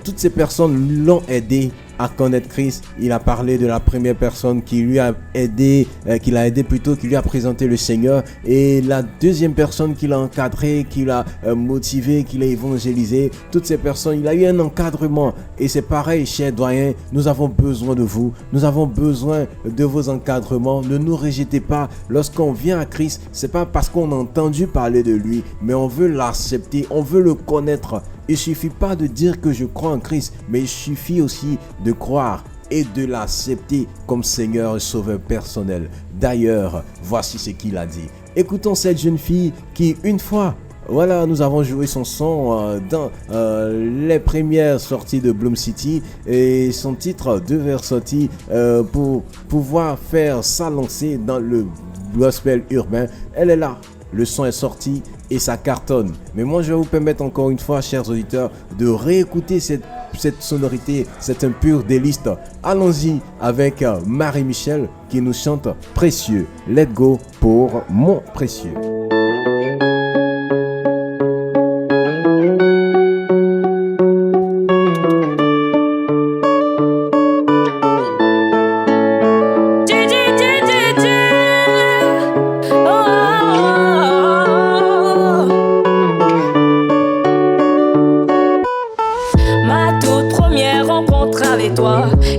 toutes ces personnes l'ont aidé à connaître Christ. Il a parlé de la première personne qui lui a aidé, qui lui a présenté le Seigneur, et la deuxième personne qui l'a encadré, qui l'a motivé, qui l'a évangélisé. Toutes ces personnes, il a eu un encadrement. Et c'est pareil, chers doyens, nous avons besoin de vous. Nous avons besoin de vos encadrements. Ne nous rejetez pas. Lorsqu'on vient à Christ, c'est pas parce qu'on a entendu parler de lui, mais on veut l'accepter, on veut le connaître. Il suffit pas de dire que je crois en Christ, mais il suffit aussi de croire et de l'accepter comme Seigneur et Sauveur personnel. D'ailleurs, voici ce qu'il a dit. Écoutons cette jeune fille qui, une fois, voilà, nous avons joué son son dans les premières sorties de Bloom City, et son titre devait sortir pour pouvoir faire sa lancée dans le gospel urbain. Elle est là. Le son est sorti et ça cartonne. Mais moi, je vais vous permettre encore une fois, chers auditeurs, de réécouter cette sonorité. C'est un pur délice. Allons-y avec Marie-Michel qui nous chante Précieux. Let go pour Mon Précieux.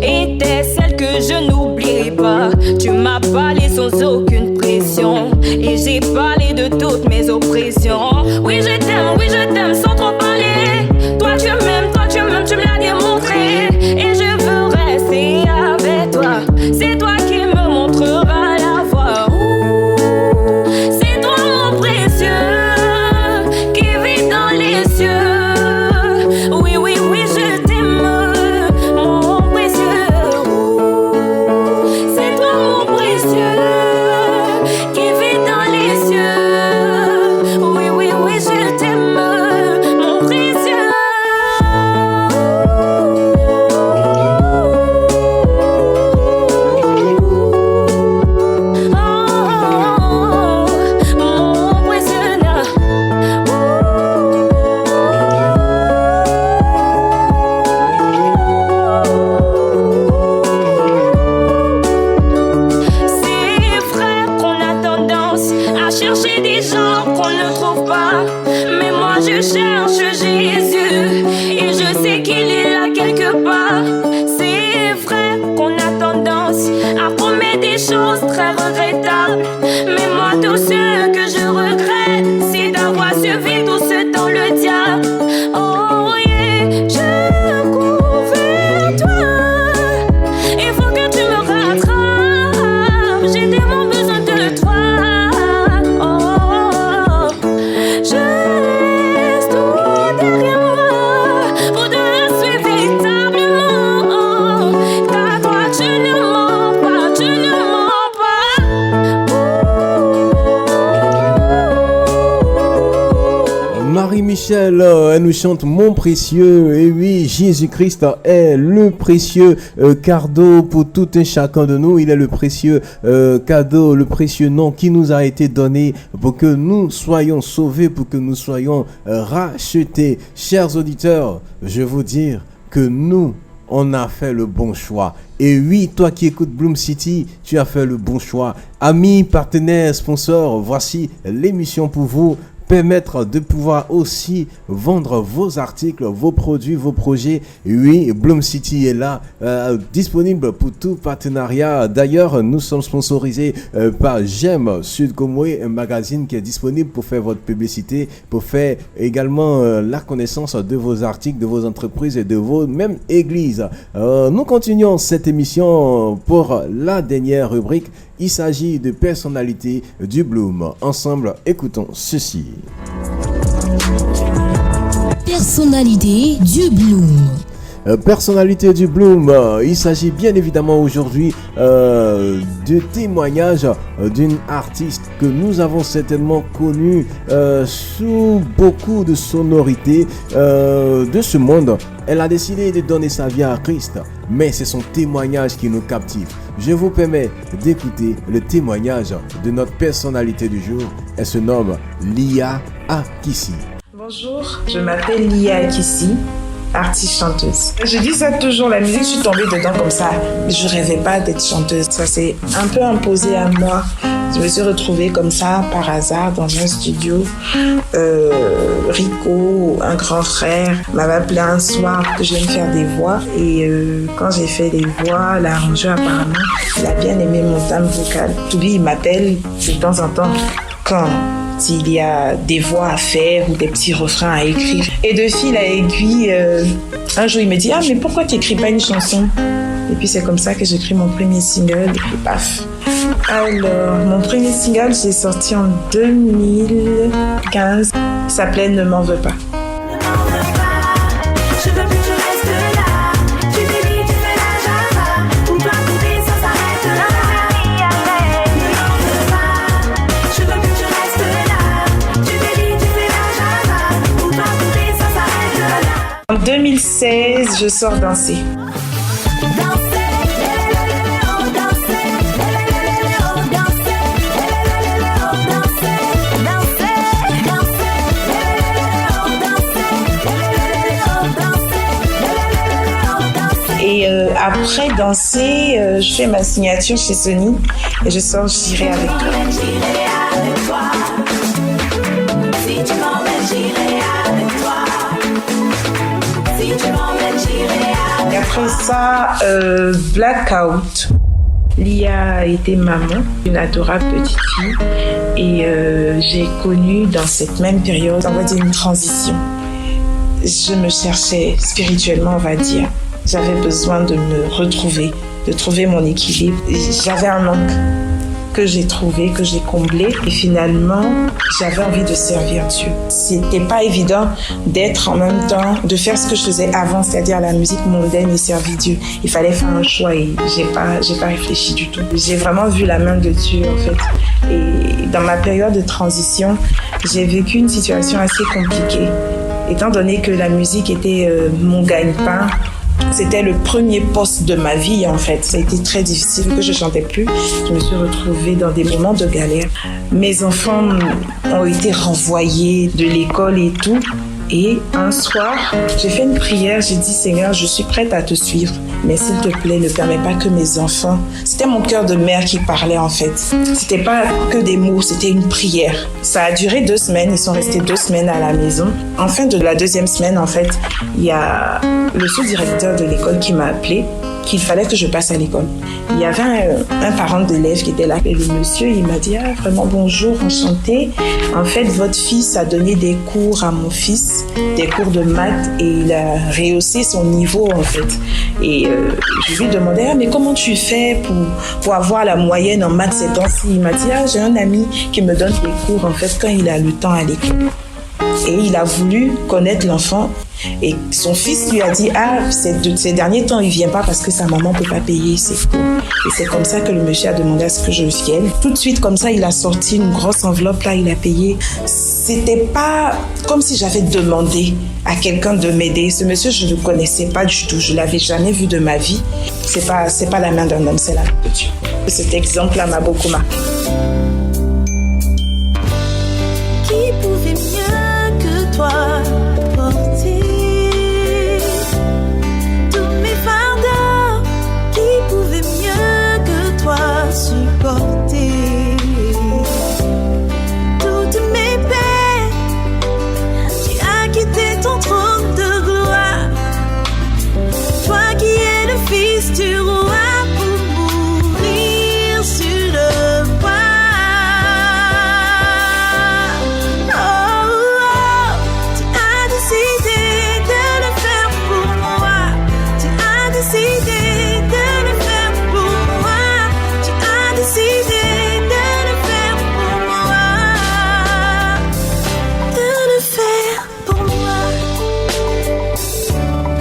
Était celle que je n'oublierai pas. Tu m'as parlé sans aucune pression, et j'ai parlé de toutes mes oppressions. Oui je t'aime sans trop parler. Toi tu m'aimes, tu me l'as démontré, et je veux rester avec toi. C'est toi qui me montrera la voie. C'est toi mon précieux, qui vit dans les cieux. Oui je t'aime. Qui vit dans les cieux. qu'on ne trouve pas. Mais moi je cherche Jésus et je sais qu'il est là quelque part. C'est vrai qu'on a tendance à promettre des choses très regrettables. Mais moi tout ce que je regrette, c'est d'avoir suivi tout ce temps le diable. Oh yeah, je cours vers toi. Il faut que tu me rattrapes. J'ai tellement besoin de toi. Oh, je laisse tout derrière moi pour te suivre véritablement. Car toi tu ne mens pas, tu ne mens pas. Marie-Michel, elle nous chante Mon précieux. Et oui, Jésus-Christ est le précieux cadeau pour tout un chacun de nous. Il est le précieux cadeau, le précieux nom qui nous a été donné pour que nous soyons sauvés, pour que nous soyons rachetés. Chers auditeurs, je veux dire que nous, on a fait le bon choix. Et oui, toi qui écoutes Bloom City, tu as fait le bon choix. Amis, partenaires, sponsors, voici l'émission pour vous. Permettre de pouvoir aussi vendre vos articles, vos produits, vos projets. Oui, Bloom City est là, disponible pour tout partenariat. D'ailleurs, nous sommes sponsorisés par GEM Sud Comoé, un magazine qui est disponible pour faire votre publicité, pour faire également la connaissance de vos articles, de vos entreprises et de vos mêmes églises. Nous continuons cette émission pour la dernière rubrique. Il s'agit de personnalités du Bloom. Ensemble, écoutons ceci. Personnalité du Bloom. Personnalité du Bloom, il s'agit bien évidemment aujourd'hui du témoignage d'une artiste que nous avons certainement connue sous beaucoup de sonorités de ce monde. Elle a décidé de donner sa vie à Christ, mais c'est son témoignage qui nous captive. Je vous permets d'écouter le témoignage de notre personnalité du jour. Elle se nomme Lia Akissi. Bonjour, je m'appelle Lia Akissi, artiste chanteuse. Je dis ça toujours, la musique, je suis tombée dedans comme ça. Je rêvais pas d'être chanteuse. Ça s'est un peu imposé à moi. Je me suis retrouvée comme ça, par hasard, dans un studio. Rico, un grand frère, m'avait appelé un soir que je viens de faire des voix. Et quand j'ai fait des voix, l'arrangeur apparemment, il a bien aimé mon timbre vocal. Toby, il m'appelle de temps en temps quand il y a des voix à faire ou des petits refrains à écrire. Et de fil à aiguille, un jour il me dit « Ah, mais pourquoi tu n'écris pas une chanson ?» Et puis c'est comme ça que j'écris mon premier single, et puis paf. Alors, mon premier single, j'ai sorti en 2015. Il s'appelait « Ne m'en veux pas ». En 2016, je sors Danser. Et après Danser, je fais ma signature chez Sony et je sors J'irai avec toi. Et après ça, Blackout. Lia a été maman, une adorable petite fille. Et j'ai connu dans cette même période, on va dire, une transition. Je me cherchais spirituellement, on va dire. J'avais besoin de me retrouver, de trouver mon équilibre. J'avais un manque que j'ai trouvé, que j'ai comblé. Et finalement, j'avais envie de servir Dieu. C'était pas évident d'être en même temps, de faire ce que je faisais avant, c'est-à-dire la musique mondaine et servir Dieu. Il fallait faire un choix et j'ai pas réfléchi du tout. J'ai vraiment vu la main de Dieu, en fait. Et dans ma période de transition, j'ai vécu une situation assez compliquée. Étant donné que la musique était mon gagne-pain, c'était le premier poste de ma vie, en fait. Ça a été très difficile, que je chantais plus. Je me suis retrouvée dans des moments de galère. Mes enfants ont été renvoyés de l'école et tout. Et un soir, j'ai fait une prière, j'ai dit Seigneur, je suis prête à te suivre, mais s'il te plaît, ne permets pas que mes enfants... C'était mon cœur de mère qui parlait en fait. C'était pas que des mots, c'était une prière. Ça a duré 2 semaines, ils sont restés 2 semaines à la maison. En fin de la 2e semaine, en fait, il y a le sous-directeur de l'école qui m'a appelé, qu'il fallait que je passe à l'école. Il y avait un parent d'élève qui était là et le monsieur, il m'a dit « Ah, vraiment bonjour, enchanté. En fait, votre fils a donné des cours à mon fils, des cours de maths et il a rehaussé son niveau en fait. » Et je lui demandais « Ah, mais comment tu fais pour avoir la moyenne en maths ces temps-ci » Il m'a dit « Ah, j'ai un ami qui me donne des cours en fait quand il a le temps à l'école. » Et il a voulu connaître l'enfant. Et son fils lui a dit « Ah, ces derniers temps, il vient pas parce que sa maman peut pas payer ses cours. » Et c'est comme ça que le monsieur a demandé à ce que je vienne. Tout de suite, comme ça, il a sorti une grosse enveloppe, là, il a payé. C'était pas comme si j'avais demandé à quelqu'un de m'aider. Ce monsieur, je ne le connaissais pas du tout. Je l'avais jamais vu de ma vie. C'est pas la main d'un homme, c'est la main de Dieu. Cet exemple-là m'a beaucoup marqué. Qui pouvait mieux que toi porter tous mes fardeaux? Qui pouvait mieux que toi supporter toutes mes peines? Tu as quitté ton trône de gloire, toi qui es le fils du roi, pour mourir sur le bois.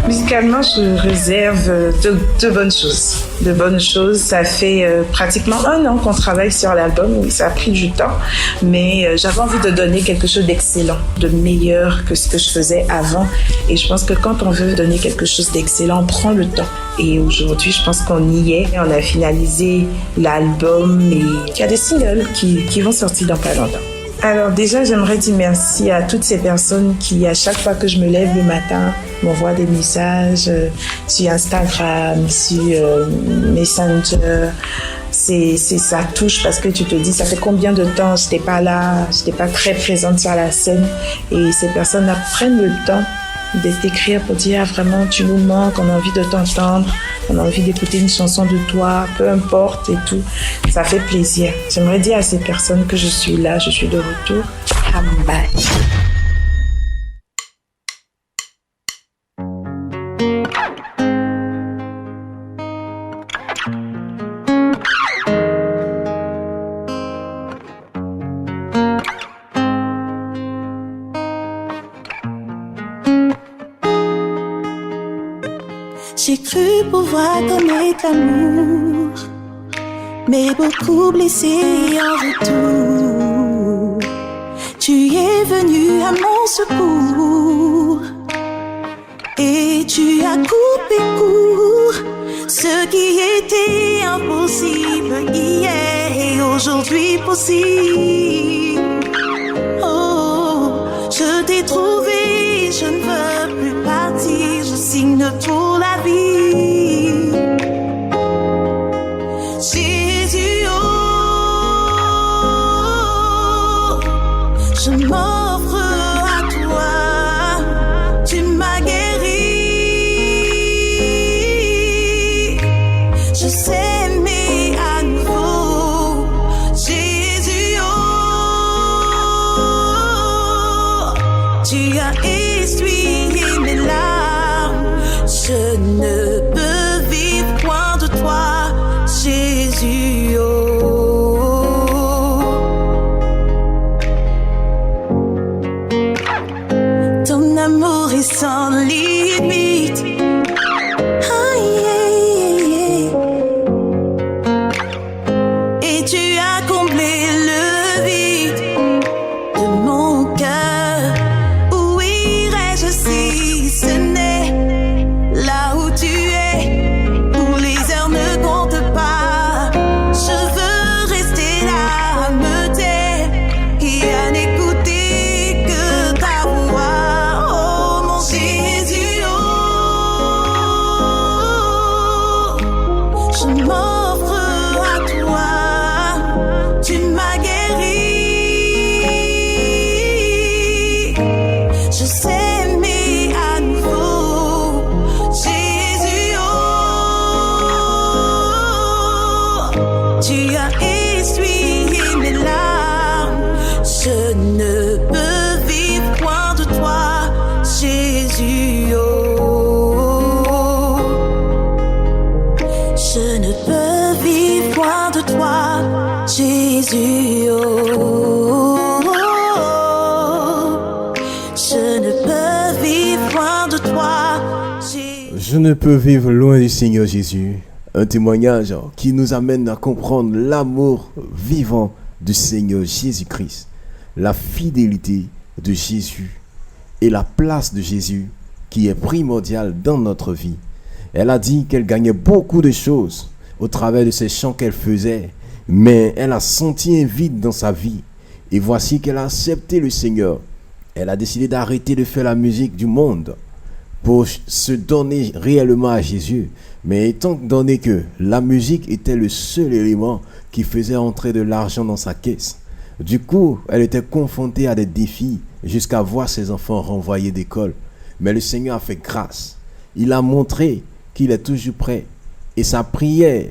Musicalement, je réserve de bonnes choses. De bonnes choses. Ça fait pratiquement 1 an qu'on travaille sur l'album. Oui, ça a pris du temps, mais j'avais envie de donner quelque chose d'excellent, de meilleur que ce que je faisais avant. Et je pense que quand on veut donner quelque chose d'excellent, on prend le temps. Et aujourd'hui, je pense qu'on y est. On a finalisé l'album et il y a des singles qui vont sortir dans pas longtemps. Alors déjà, j'aimerais dire merci à toutes ces personnes qui, à chaque fois que je me lève le matin, m'envoient des messages sur Instagram, sur Messenger. Ça touche parce que tu te dis, ça fait combien de temps j'étais pas là, j'étais pas très présente sur la scène. Et ces personnes prennent le temps de t'écrire pour dire, ah, vraiment, tu nous manques, on a envie de t'entendre, on a envie d'écouter une chanson de toi, peu importe et tout. Ça fait plaisir. J'aimerais dire à ces personnes que je suis là, je suis de retour. Bye. J'ai cru pouvoir connaître l'amour, mais beaucoup blessé en retour. Tu es venu à mon secours et tu as coupé court ce qui était impossible hier et aujourd'hui possible. Oh, je t'ai trouvé, je ne veux plus partir, je signe pour la vie. Jésus, oh, je m'offre à toi, tu m'as guéri, je sais aimer à nouveau. Jésus, oh, tu as essuyé mes larmes. Je ne peux vivre loin de toi, Jésus. Oh. Je ne peux vivre loin de toi, Jésus. Oh. Je ne peux vivre loin de toi, Jésus. Je ne peux vivre loin du Seigneur Jésus. Un témoignage qui nous amène à comprendre l'amour vivant du Seigneur Jésus-Christ, la fidélité de Jésus et la place de Jésus qui est primordiale dans notre vie. Elle a dit qu'elle gagnait beaucoup de choses au travers de ces chants qu'elle faisait, mais elle a senti un vide dans sa vie. Et voici qu'elle a accepté le Seigneur. Elle a décidé d'arrêter de faire la musique du monde pour se donner réellement à Jésus. Mais étant donné que la musique était le seul élément qui faisait entrer de l'argent dans sa caisse, du coup, elle était confrontée à des défis jusqu'à voir ses enfants renvoyés d'école. Mais le Seigneur a fait grâce. Il a montré qu'il est toujours prêt et sa prière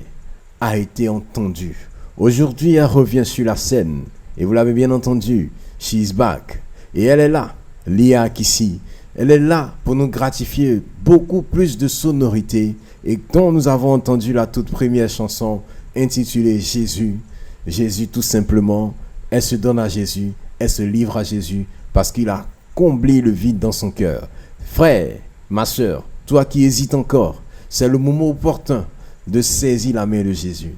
a été entendue. Aujourd'hui, elle revient sur la scène et vous l'avez bien entendu, she is back. Et elle est là, Lia Kissi. Elle est là pour nous gratifier beaucoup plus de sonorité et dont nous avons entendu la toute première chanson intitulée Jésus. Jésus tout simplement, elle se donne à Jésus, elle se livre à Jésus parce qu'il a comblé le vide dans son cœur. Frère, ma soeur, toi qui hésites encore, c'est le moment opportun de saisir la main de Jésus.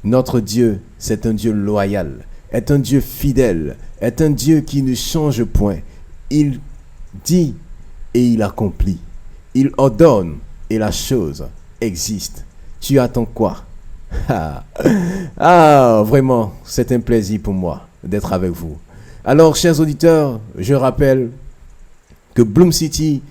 Notre Dieu, c'est un Dieu loyal, est un Dieu fidèle, est un Dieu qui ne change point. Il dit et il accomplit. Il ordonne et la chose existe. Tu attends quoi? Vraiment, c'est un plaisir pour moi d'être avec vous. Alors, chers auditeurs, je rappelle que Bloom City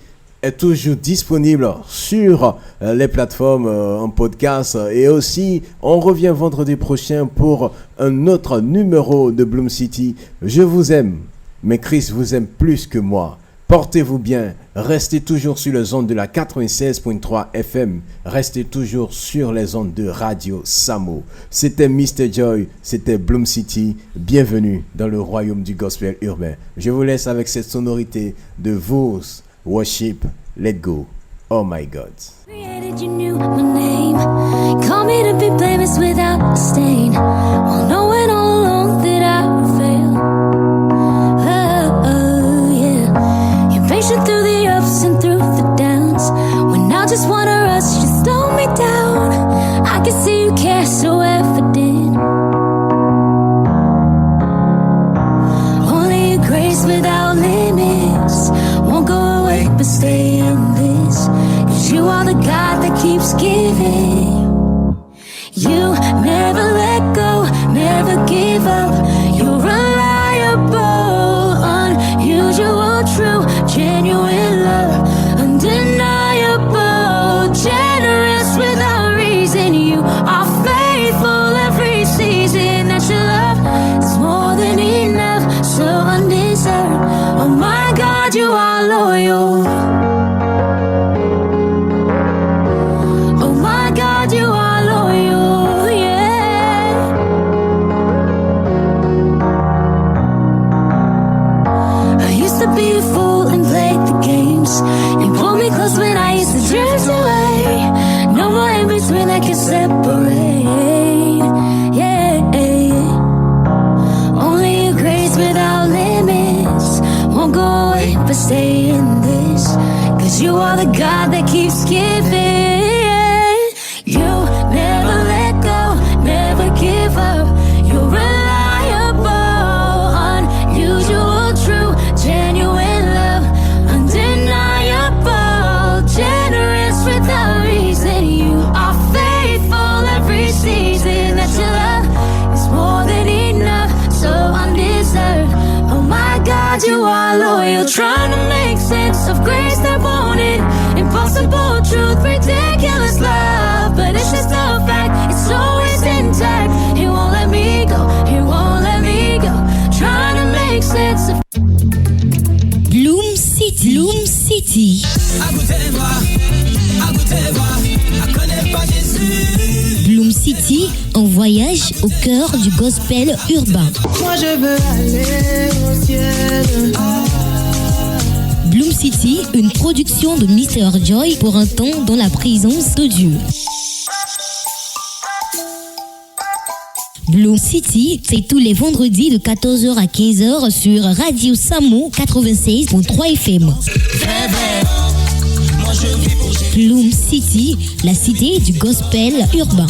est toujours disponible sur les plateformes en podcast et aussi on revient vendredi prochain pour un autre numéro de Bloom City. Je vous aime, mais Christ vous aime plus que moi. Portez-vous bien, restez toujours sur les ondes de la 96.3 FM, restez toujours sur les ondes de Radio Samo. C'était Mr. Joy, c'était Bloom City, bienvenue dans le royaume du gospel urbain. Je vous laisse avec cette sonorité de Vos Worship, Let Go, Oh My God. Created, you knew my name. Call me to be blameless without a stain. While knowing all along that I would fail. Oh, yeah. You're patient through the ups and through the downs. When I just wanna rush, you slow me down. I can see you care so evident. Only your grace without limits. Won't go away but stay in this. You are the God that keeps giving. You never let go, never give up. You're reliable, unusual, true, genuine love, undeniable, generous without reason. You are faithful every season. That your love is more than enough, so undeserved. Oh my God, you are loyal. You are loyal, yeah. I used to be a fool and play the games. You pulled me close when I used to drift away. No more in between that can separate, yeah. Only your grace without limits. Won't go away but stay in this. 'Cause you are the God that keeps giving. You never let go, never give up. You're reliable, unusual, true, genuine love, undeniable, generous without reason. You are faithful every season. That your love is more than enough, so undeserved. Oh my God, you are loyal. Trying to make sense of grace that won't end. Impossible truth, ridiculous love. But it's just a fact, it's always intact. He won't let me go, he won't let me go. Trying to make sense of Bloom City. Bloom City. À goûter voir, à connaître pas Jésus. Bloom City. City, un voyage au cœur du gospel urbain. Moi je veux aller au ciel. Bloom City, une production de Mr. Joy pour un temps dans la présence de Dieu. Bloom City, c'est tous les vendredis de 14h à 15h sur Radio Samo 96.3 FM. Bloom City, la cité du gospel urbain.